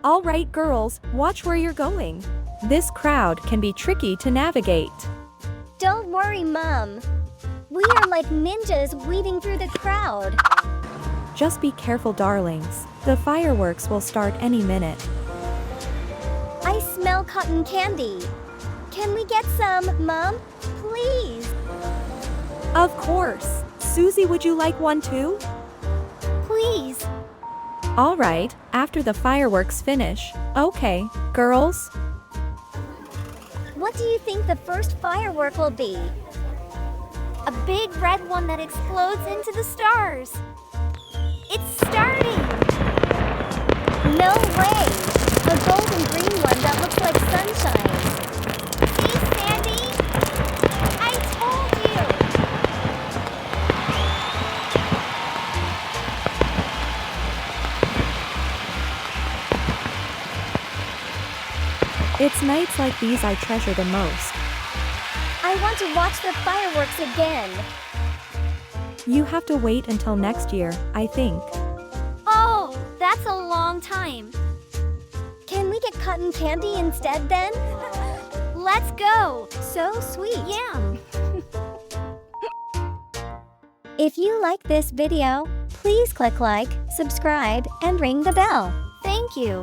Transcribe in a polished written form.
All right, girls, watch where you're going. This crowd can be tricky to navigate. Don't worry, Mom. We are like ninjas weaving through the crowd. Just be careful, darlings. The fireworks will start any minute. I smell cotton candy. Can we get some, Mom? Please. Of course. Susie, would you like one too? Please. All right, after the fireworks finish. Okay, girls? What do you think the first firework will be? A big red one that explodes into the stars. It's starting! No way! A golden green one that looks like sunshine. See, Sandy? I told you! It's nights like these I treasure the most. I want to watch the fireworks again. You have to wait until next year, I think. Oh, that's a long time. Can we get cotton candy instead then? Let's go. So sweet. Yum. If you like this video, please click like, subscribe, and ring the bell. Thank you.